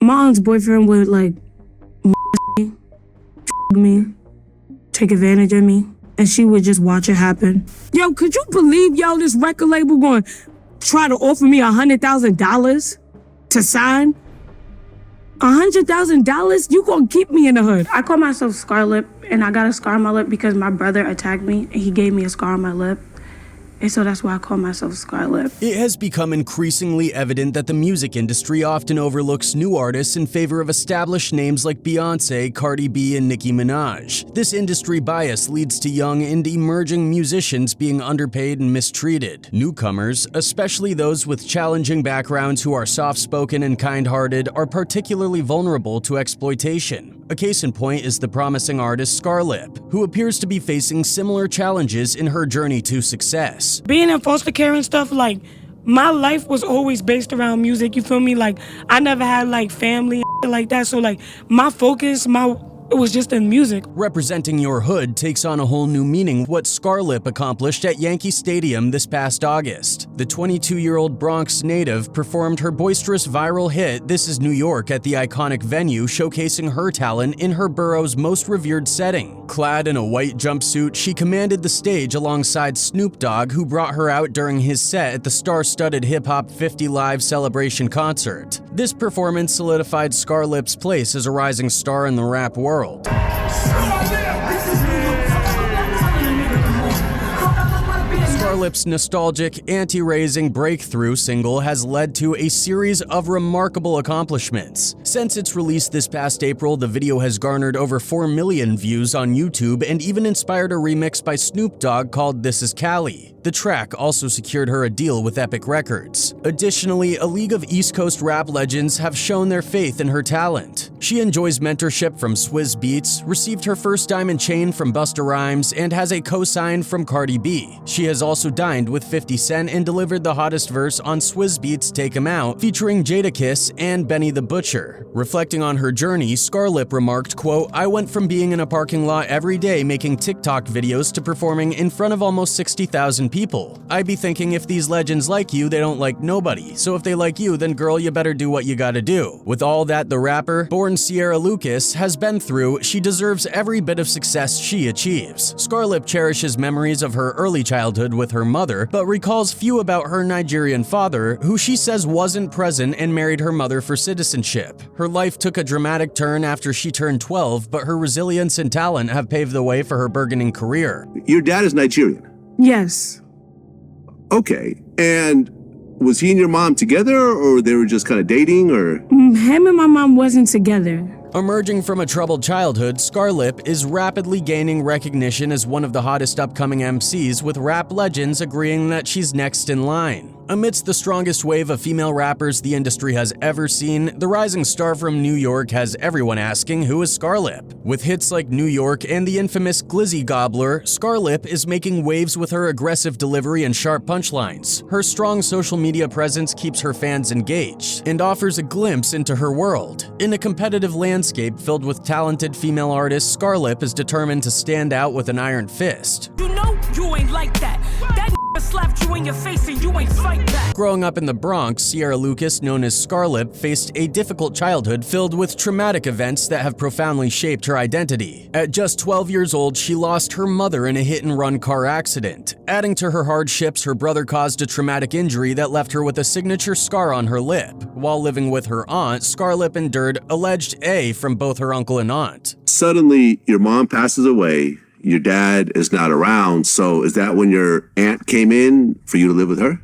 my aunt's boyfriend would like me, take advantage of me, and she would just watch it happen. Yo, could you believe, this record label going to try to offer me $100,000 to sign? $100,000? You gonna keep me in the hood? I call myself Scarlett, and I got a scar on my lip because my brother attacked me, and he gave me a scar on my lip. And so that's why I call myself Scarlett. It has become increasingly evident that the music industry often overlooks new artists in favor of established names like Beyonce, Cardi B, and Nicki Minaj. This industry bias leads to young and emerging musicians being underpaid and mistreated. Newcomers, especially those with challenging backgrounds who are soft-spoken and kind-hearted, are particularly vulnerable to exploitation. A case in point is the promising artist Scarlett, who appears to be facing similar challenges in her journey to success. Being in foster care and stuff, like, my life was always based around music, you feel me? Like, I never had, like, family and like that, so, like, my focus, it was just in music. Representing your hood takes on a whole new meaning what Scarlett accomplished at Yankee Stadium this past August. The 22-year-old Bronx native performed her boisterous viral hit This Is New York at the iconic venue, showcasing her talent in her borough's most revered setting. Clad in a white jumpsuit, she commanded the stage alongside Snoop Dogg, who brought her out during his set at the star-studded Hip Hop 50 Live celebration concert. This performance solidified Scarlett's place as a rising star in the rap world. Scarlett's nostalgic, anti-raising breakthrough single has led to a series of remarkable accomplishments. Since its release this past April, the video has garnered over 4 million views on YouTube and even inspired a remix by Snoop Dogg called This Is Cali. The track also secured her a deal with Epic Records. Additionally, a league of East Coast rap legends have shown their faith in her talent. She enjoys mentorship from Swizz Beatz, received her first diamond chain from Busta Rhymes, and has a co-sign from Cardi B. She has also dined with 50 Cent and delivered the hottest verse on Swizz Beatz' Take 'Em Out, featuring Jadakiss and Benny the Butcher. Reflecting on her journey, Scarlett remarked, quote, "I went from being in a parking lot every day making TikTok videos to performing in front of almost 60,000 people. I be thinking if these legends like you, they don't like nobody. So if they like you, then girl, you better do what you gotta do." With all that the rapper, born Sierra Lucas, has been through, she deserves every bit of success she achieves. Scarlett cherishes memories of her early childhood with her mother, but recalls few about her Nigerian father, who she says wasn't present and married her mother for citizenship. Her life took a dramatic turn after she turned 12, but her resilience and talent have paved the way for her burgeoning career. Your dad is Nigerian? Yes. Okay, and was he and your mom together, or they were just kind of dating, or? Him and my mom wasn't together. Emerging from a troubled childhood, Scarlett is rapidly gaining recognition as one of the hottest upcoming MCs, with rap legends agreeing that she's next in line. Amidst the strongest wave of female rappers the industry has ever seen, the rising star from New York has everyone asking, who is Scarlett? With hits like New York and the infamous Glizzy Gobbler, Scarlett is making waves with her aggressive delivery and sharp punchlines. Her strong social media presence keeps her fans engaged and offers a glimpse into her world. In a competitive landscape filled with talented female artists, Scarlett is determined to stand out with an iron fist. You know you ain't like that. That slapped you in your face and you ain't fight back. Growing up in the Bronx, Sierra Lucas, known as Scarlett, faced a difficult childhood filled with traumatic events that have profoundly shaped her identity. At just 12 years old, she lost her mother in a hit-and-run car accident. Adding to her hardships, her brother caused a traumatic injury that left her with a signature scar on her lip. While living with her aunt, Scarlett endured alleged A from both her uncle and aunt. Suddenly, your mom passes away. Your dad is not around, so is that when your aunt came in for you to live with her?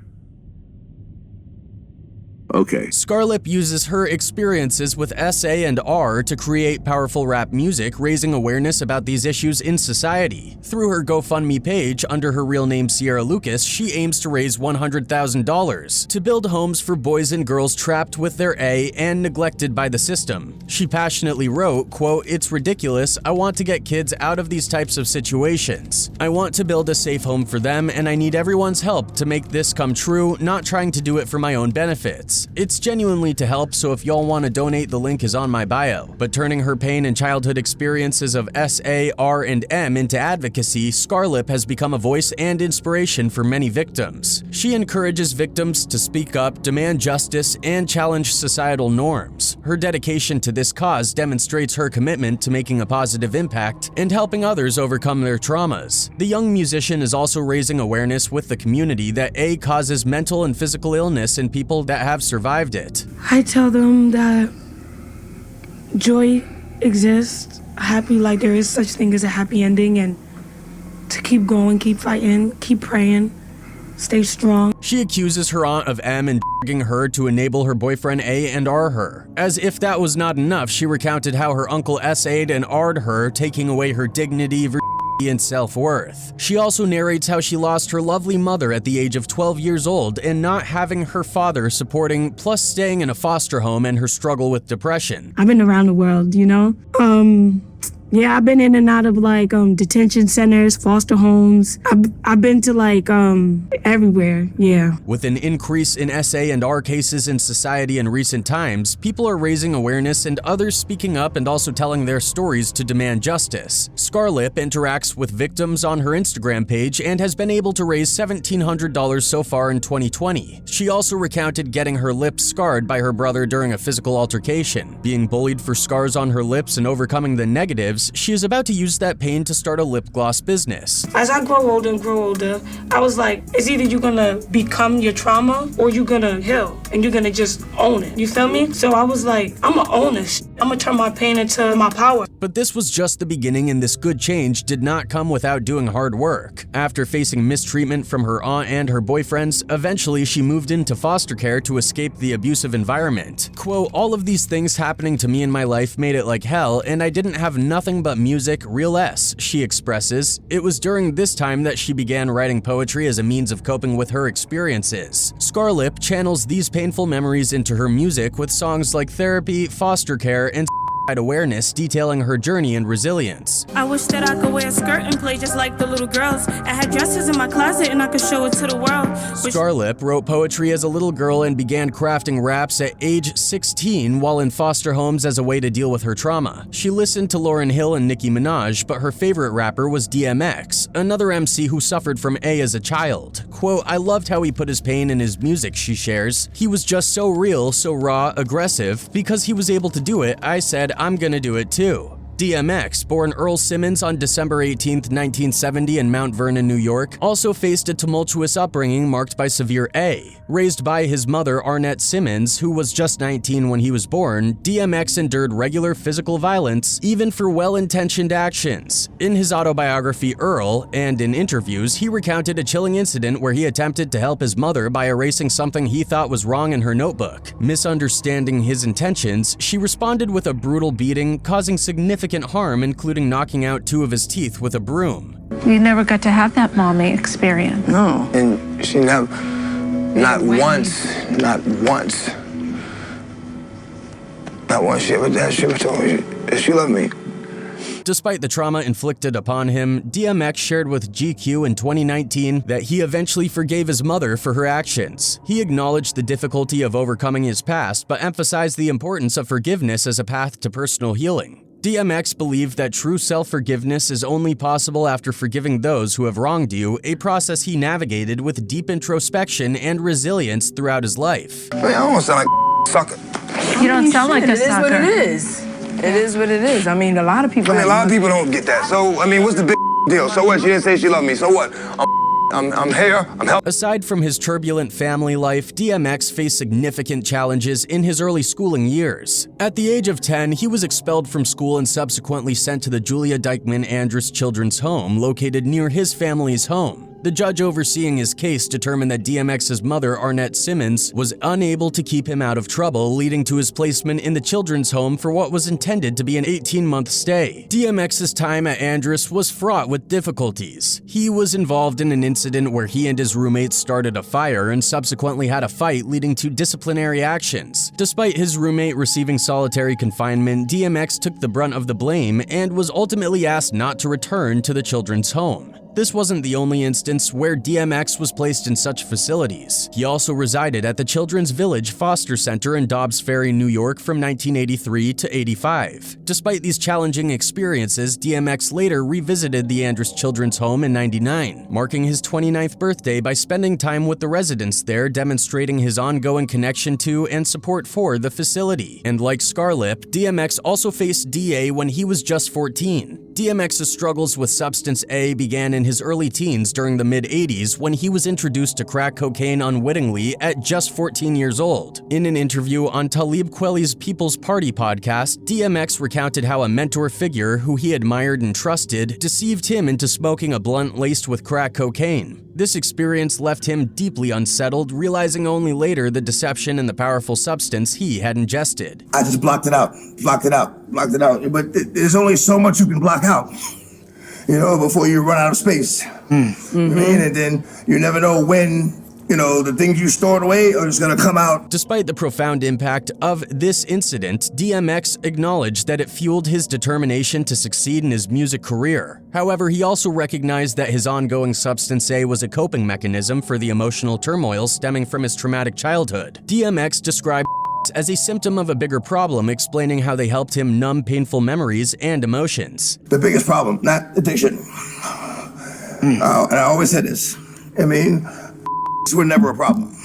Okay. Scarlett uses her experiences with SA and R to create powerful rap music, raising awareness about these issues in society. Through her GoFundMe page, under her real name Sierra Lucas, she aims to raise $100,000 to build homes for boys and girls trapped with their A and neglected by the system. She passionately wrote, quote, "It's ridiculous. I want to get kids out of these types of situations. I want to build a safe home for them, and I need everyone's help to make this come true, not trying to do it for my own benefits. cause. It's genuinely to help, so if y'all want to donate, the link is on my bio. But turning her pain and childhood experiences of S, A, R, and M into advocacy, Scarlett has become a voice and inspiration for many victims. She encourages victims to speak up, demand justice, and challenge societal norms. Her dedication to this cause demonstrates her commitment to making a positive impact and helping others overcome their traumas. The young musician is also raising awareness with the community that A causes mental and physical illness in people that have survived it. I tell them that joy exists, happy, like there is such thing as a happy ending, and to keep going, keep fighting, keep praying, stay strong. She accuses her aunt of M and dragging her to enable her boyfriend A and R her. As if that was not enough, she recounted how her uncle S-a'd and R'd her, taking away her dignity, and self-worth. She also narrates how she lost her lovely mother at the age of 12 years old and not having her father supporting, plus staying in a foster home and her struggle with depression. I've been around the world, you know? Yeah, I've been in and out of like detention centers, foster homes. I've been to like everywhere, yeah. With an increase in SA and R cases in society in recent times, people are raising awareness and others speaking up and also telling their stories to demand justice. Scarlett interacts with victims on her Instagram page and has been able to raise $1,700 so far in 2020. She also recounted getting her lips scarred by her brother during a physical altercation. Being bullied for scars on her lips and overcoming the negatives, she is about to use that pain to start a lip gloss business. As I grow older and grow older, I was like, it's either you're gonna become your trauma or you're gonna heal and you're gonna just own it. You feel me? So I was like, I'm gonna own this. I'm gonna turn my pain into my power. But this was just the beginning, and this good change did not come without doing hard work. After facing mistreatment from her aunt and her boyfriends, eventually she moved into foster care to escape the abusive environment. Quote, all of these things happening to me in my life made it like hell, and I didn't have nothing but music, real S, she expresses. It was during this time that she began writing poetry as a means of coping with her experiences. Scarlett channels these painful memories into her music with songs like Therapy, Foster Care, and awareness, detailing her journey and resilience. I wish that I could wear a skirt and play just like the little girls. I had dresses in my closet and I could show it to the world. Scarlett wrote poetry as a little girl and began crafting raps at age 16 while in foster homes as a way to deal with her trauma. She listened to Lauryn Hill and Nicki Minaj, but her favorite rapper was DMX, another MC who suffered from A as a child. Quote, I loved how he put his pain in his music, she shares. He was just so real, so raw, aggressive. Because he was able to do it, I said, I'm gonna do it too. DMX, born Earl Simmons on December 18, 1970 in Mount Vernon, New York, also faced a tumultuous upbringing marked by severe A. Raised by his mother, Arnett Simmons, who was just 19 when he was born, DMX endured regular physical violence, even for well-intentioned actions. In his autobiography, Earl, and in interviews, he recounted a chilling incident where he attempted to help his mother by erasing something he thought was wrong in her notebook. Misunderstanding his intentions, she responded with a brutal beating, causing significant harm, including knocking out 2 of his teeth with a broom. We never got to have that mommy experience. No, and she never, not once, she ever told me that she loved me. Despite the trauma inflicted upon him, DMX shared with GQ in 2019 that he eventually forgave his mother for her actions. He acknowledged the difficulty of overcoming his past, but emphasized the importance of forgiveness as a path to personal healing. DMX believed that true self-forgiveness is only possible after forgiving those who have wronged you, a process he navigated with deep introspection and resilience throughout his life. I mean, I don't sound like a sucker. You don't sound like a sucker. It is what it is. It is what it is. I mean, a lot of people. I mean, a lot of people don't get that. So, I mean, what's the big deal? So what? She didn't say she loved me. So what? I'm here. I'm helping. Aside from his turbulent family life, DMX faced significant challenges in his early schooling years. At the age of 10, he was expelled from school and subsequently sent to the Julia Dykeman Andrus Children's Home, located near his family's home. The judge overseeing his case determined that DMX's mother, Arnett Simmons, was unable to keep him out of trouble, leading to his placement in the children's home for what was intended to be an 18-month stay. DMX's time at Andrus was fraught with difficulties. He was involved in an incident where he and his roommates started a fire and subsequently had a fight, leading to disciplinary actions. Despite his roommate receiving solitary confinement, DMX took the brunt of the blame and was ultimately asked not to return to the children's home. This wasn't the only instance where DMX was placed in such facilities. He also resided at the Children's Village Foster Center in Dobbs Ferry, New York from 1983 to 85. Despite these challenging experiences, DMX later revisited the Andrus Children's Home in '99, marking his 29th birthday by spending time with the residents there, demonstrating his ongoing connection to and support for the facility. And like Scarlip, DMX also faced DA when he was just 14. DMX's struggles with substance A began in his early teens during the mid-'80s when he was introduced to crack cocaine unwittingly at just 14 years old. In an interview on Talib Kweli's People's Party podcast, DMX recounted how a mentor figure who he admired and trusted deceived him into smoking a blunt laced with crack cocaine. This experience left him deeply unsettled, realizing only later the deception and the powerful substance he had ingested. I just blocked it out. But there's only so much you can block out, before you run out of space. Mm-hmm. I mean, and then you never know when, the things you stored away are just gonna come out. Despite the profound impact of this incident, DMX acknowledged that it fueled his determination to succeed in his music career. However, he also recognized that his ongoing substance A was a coping mechanism for the emotional turmoil stemming from his traumatic childhood. DMX described as a symptom of a bigger problem, explaining how they helped him numb painful memories and emotions. The biggest problem, not addiction. And I always said this. I mean, were never a problem.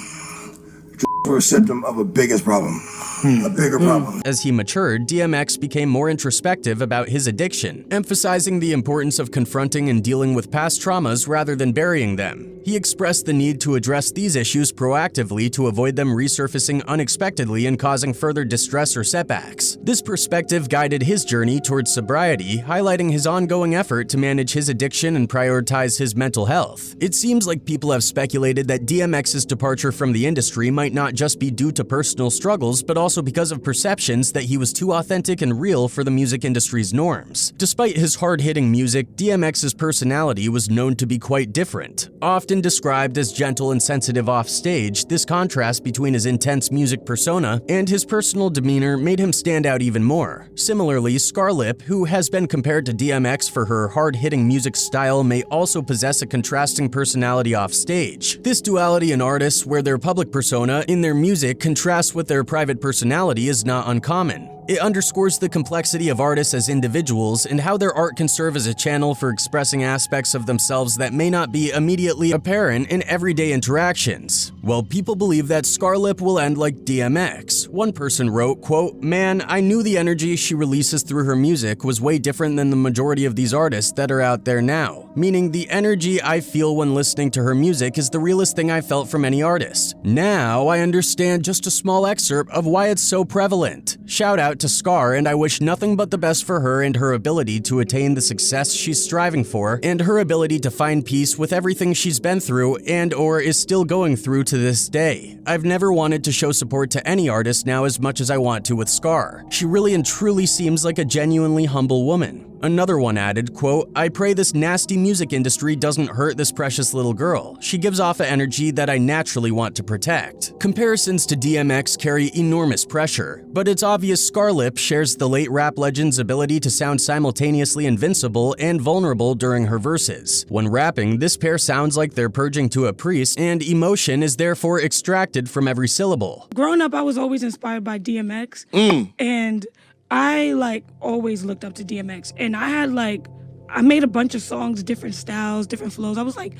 Were a symptom of a biggest problem. A bigger problem. As he matured, DMX became more introspective about his addiction, emphasizing the importance of confronting and dealing with past traumas rather than burying them. He expressed the need to address these issues proactively to avoid them resurfacing unexpectedly and causing further distress or setbacks. This perspective guided his journey towards sobriety, highlighting his ongoing effort to manage his addiction and prioritize his mental health. It seems like people have speculated that DMX's departure from the industry might not just be due to personal struggles, but also because of perceptions that he was too authentic and real for the music industry's norms. Despite his hard-hitting music, DMX's personality was known to be quite different. Often described as gentle and sensitive off stage, this contrast between his intense music persona and his personal demeanor made him stand out even more. Similarly, Scarlip, who has been compared to DMX for her hard-hitting music style, may also possess a contrasting personality off stage. This duality in artists, where their public persona in their music contrasts with their private personality, is not uncommon. It underscores the complexity of artists as individuals and how their art can serve as a channel for expressing aspects of themselves that may not be immediately apparent in everyday interactions. Well, people believe that Scarlip will end like DMX. One person wrote, quote, "Man, I knew the energy she releases through her music was way different than the majority of these artists that are out there now. Meaning the energy I feel when listening to her music is the realest thing I felt from any artist. Now I understand just a small excerpt of why it's so prevalent. Shout out to Scar, and I wish nothing but the best for her and her ability to attain the success she's striving for, and her ability to find peace with everything she's been through and or is still going through to this day. I've never wanted to show support to any artist now as much as I want to with Scar. She really and truly seems like a genuinely humble woman." Another one added, quote, "I pray this nasty music industry doesn't hurt this precious little girl. She gives off an energy that I naturally want to protect." Comparisons to DMX carry enormous pressure, but it's obvious Scarlip shares the late rap legend's ability to sound simultaneously invincible and vulnerable during her verses. When rapping, this pair sounds like they're purging to a priest, and emotion is therefore extracted from every syllable. Growing up, I was always inspired by DMX, and I always looked up to DMX, and I made a bunch of songs, different styles, different flows. I was like,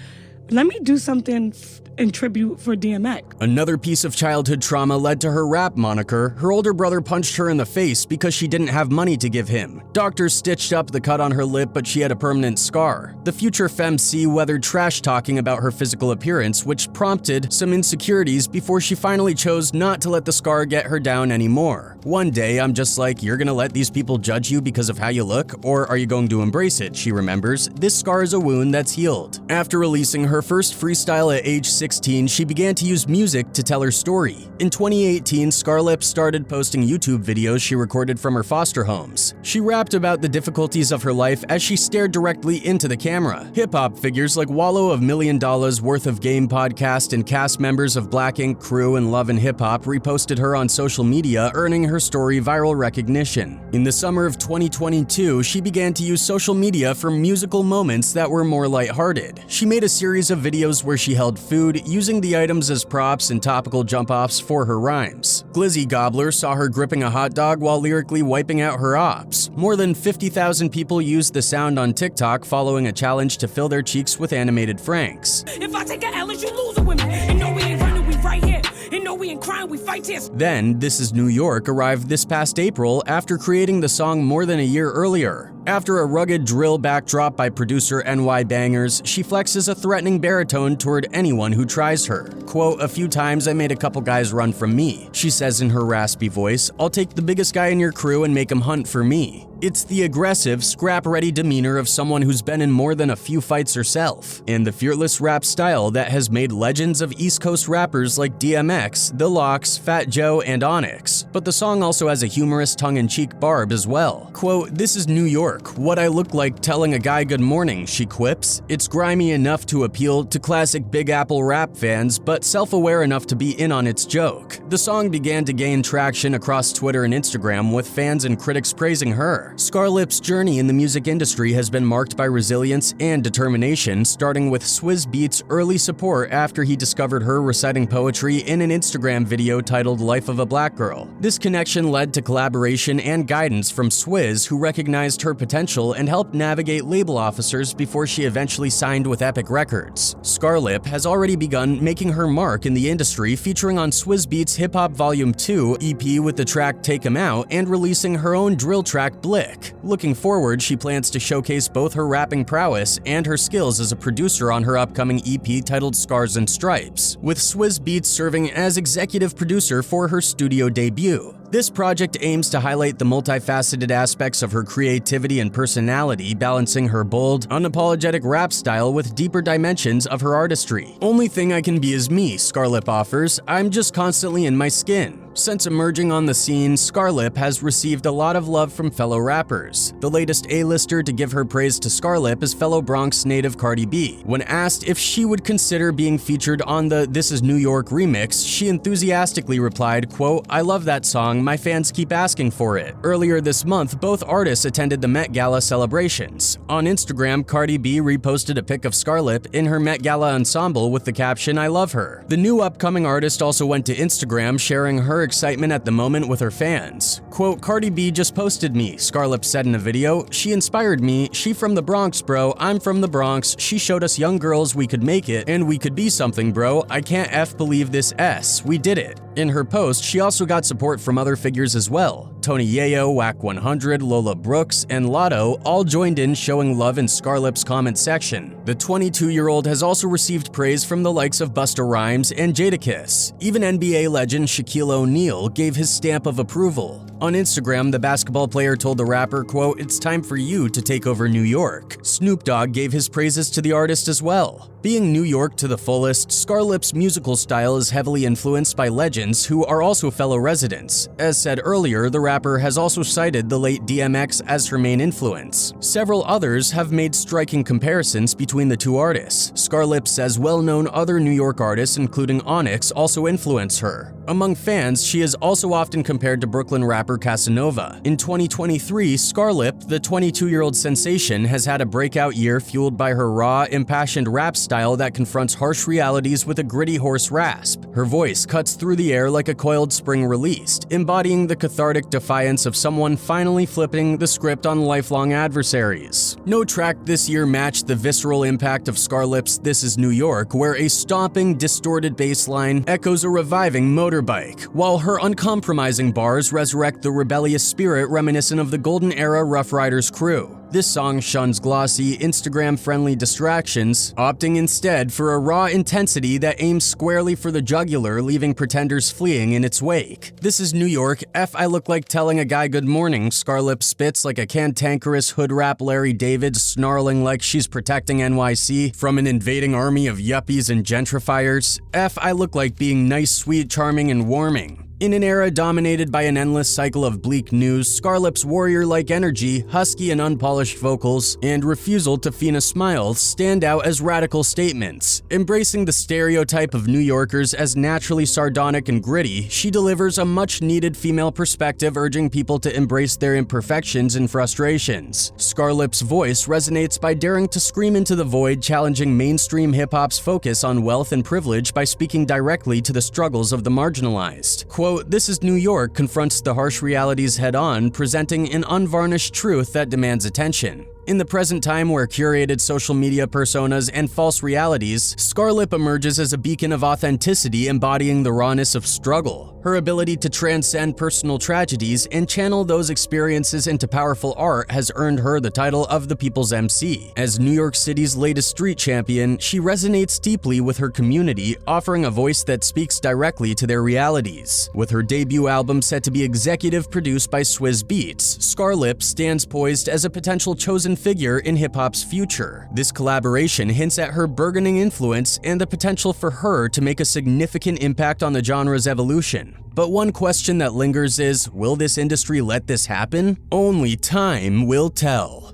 let me do something in tribute for DMX. Another piece of childhood trauma led to her rap moniker. Her older brother punched her in the face because she didn't have money to give him. Doctors stitched up the cut on her lip, but she had a permanent scar. The future femc weathered trash talking about her physical appearance, which prompted some insecurities before she finally chose not to let the scar get her down anymore. "One day, I'm just like, you're gonna let these people judge you because of how you look, or are you going to embrace it?" she remembers. "This scar is a wound that's healed." After releasing her her first freestyle at age 16, she began to use music to tell her story. In 2018, Scarlett started posting YouTube videos she recorded from her foster homes. She rapped about the difficulties of her life as she stared directly into the camera. Hip-hop figures like Wallow of $1 Million Worth of Game podcast and cast members of Black Ink Crew and Love and Hip Hop reposted her on social media, earning her story viral recognition. In the summer of 2022, she began to use social media for musical moments that were more lighthearted. She made a series of videos where she held food, using the items as props and topical jump-offs for her rhymes. Glizzy Gobbler saw her gripping a hot dog while lyrically wiping out her ops. More than 50,000 people used the sound on TikTok following a challenge to fill their cheeks with animated franks. If I take a L, you losing with me. And no, we ain't running, we right here. And no, we ain't crying, we fight tears. Then, This Is New York arrived this past April after creating the song more than a year earlier. After a rugged drill backdrop by producer NY Bangers, she flexes a threatening baritone toward anyone who tries her. Quote, "A few times I made a couple guys run from me," she says in her raspy voice. "I'll take the biggest guy in your crew and make him hunt for me." It's the aggressive, scrap-ready demeanor of someone who's been in more than a few fights herself, and the fearless rap style that has made legends of East Coast rappers like DMX, The Lox, Fat Joe, and Onyx. But the song also has a humorous tongue-in-cheek barb as well. Quote, "This is New York, what I look like telling a guy good morning," she quips. It's grimy enough to appeal to classic Big Apple rap fans, but self-aware enough to be in on its joke. The song began to gain traction across Twitter and Instagram, with fans and critics praising her. Scarlett's journey in the music industry has been marked by resilience and determination, starting with Swizz Beatz' early support after he discovered her reciting poetry in an Instagram video titled Life of a Black Girl. This connection led to collaboration and guidance from Swizz, who recognized her potential and helped navigate label officers before she eventually signed with Epic Records. Scarlett has already begun making her mark in the industry, featuring on Swizz Beatz' Hip Hop Volume 2 EP with the track Take 'Em Out and releasing her own drill track Blick. Looking forward, she plans to showcase both her rapping prowess and her skills as a producer on her upcoming EP titled Scars and Stripes, with Swizz Beatz serving as executive producer for her studio debut. This project aims to highlight the multifaceted aspects of her creativity and personality, balancing her bold, unapologetic rap style with deeper dimensions of her artistry. "Only thing I can be is me," Scarlett offers. "I'm just constantly in my skin." Since emerging on the scene, Scarlett has received a lot of love from fellow rappers. The latest A-lister to give her praise to Scarlett is fellow Bronx native Cardi B. When asked if she would consider being featured on the This Is New York remix, she enthusiastically replied, quote, "I love that song, my fans keep asking for it." Earlier this month, both artists attended the Met Gala celebrations. On Instagram, Cardi B reposted a pic of Scarlett in her Met Gala ensemble with the caption, "I love her." The new upcoming artist also went to Instagram, sharing her excitement at the moment with her fans. Quote, "Cardi B just posted me," Scarlett said in a video. "She inspired me. She from the Bronx, bro. I'm from the Bronx. She showed us young girls we could make it, and we could be something, bro. I can't believe this S. We did it." In her post, she also got support from other figures as well. Tony Yayo, Whack 100, Lola Brooks, and Lotto all joined in showing love in Scarlett's comment section. The 22-year-old has also received praise from the likes of Busta Rhymes and Jadakiss. Even NBA legend Shaquille O'Neal gave his stamp of approval. On Instagram, the basketball player told the rapper, quote, "It's time for you to take over New York." Snoop Dogg gave his praises to the artist as well. Being New York to the fullest, Scarlett's musical style is heavily influenced by legends who are also fellow residents. As said earlier, the rapper has also cited the late DMX as her main influence. Several others have made striking comparisons between the two artists. Scarlett says well-known other New York artists, including Onyx, also influence her. Among fans, she is also often compared to Brooklyn rapper Casanova. In 2023, Scarlett, the 22-year-old sensation, has had a breakout year fueled by her raw, impassioned rap style that confronts harsh realities with a gritty hoarse rasp. Her voice cuts through the air like a coiled spring released, embodying the cathartic defiance of someone finally flipping the script on lifelong adversaries. No track this year matched the visceral impact of Scarlett's This Is New York, where a stomping, distorted bass line echoes a reviving motorbike, while her uncompromising bars resurrect the rebellious spirit reminiscent of the golden era Rough Riders crew. This song shuns glossy, Instagram-friendly distractions, opting instead for a raw intensity that aims squarely for the jugular, leaving pretenders fleeing in its wake. This is New York. F I look like telling a guy good morning. Scarlett spits like a cantankerous hood rap Larry David, snarling like she's protecting NYC from an invading army of yuppies and gentrifiers. F I look like being nice, sweet, charming, and warming. In an era dominated by an endless cycle of bleak news, Scarlett's warrior-like energy, husky and unpolished vocals, and refusal to feign a smile stand out as radical statements. Embracing the stereotype of New Yorkers as naturally sardonic and gritty, she delivers a much-needed female perspective urging people to embrace their imperfections and frustrations. Scarlett's voice resonates by daring to scream into the void, challenging mainstream hip-hop's focus on wealth and privilege by speaking directly to the struggles of the marginalized. Quote, "This is New York" confronts the harsh realities head-on, presenting an unvarnished truth that demands attention. In the present time where curated social media personas and false realities, Scarlett emerges as a beacon of authenticity embodying the rawness of struggle. Her ability to transcend personal tragedies and channel those experiences into powerful art has earned her the title of the People's MC. As New York City's latest street champion, she resonates deeply with her community, offering a voice that speaks directly to their realities. With her debut album set to be executive produced by Swizz Beatz, Scarlett stands poised as a potential chosen figure in hip-hop's future. This collaboration hints at her burgeoning influence and the potential for her to make a significant impact on the genre's evolution. But one question that lingers is, will this industry let this happen? Only time will tell.